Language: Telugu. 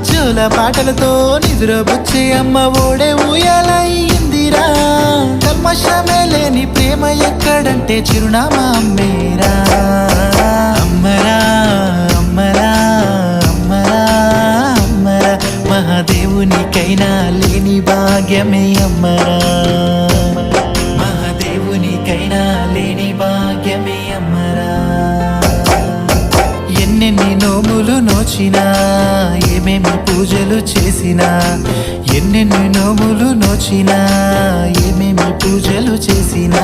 జోల పాటలతో నిద్రబుచ్చే అమ్మ ఓడే ఊయలయ్యిందిరా. కల్మషమే లేని ప్రేమ ఎక్కడంటే చిరునామా అమ్మేరా. అమ్మరా అమ్మరా అమ్మరా అమ్మరా మహాదేవునికైనా లేని భాగ్యమే అమ్మరా. మహాదేవునికైనా లేని భాగ్యమే అమ్మరా. ఎన్నెన్ని నోములు నోచినా ఏమేమి పూజలు చేసినా, ఎన్నెన్ని నోములు నోచినా ఏమేమి పూజలు చేసినా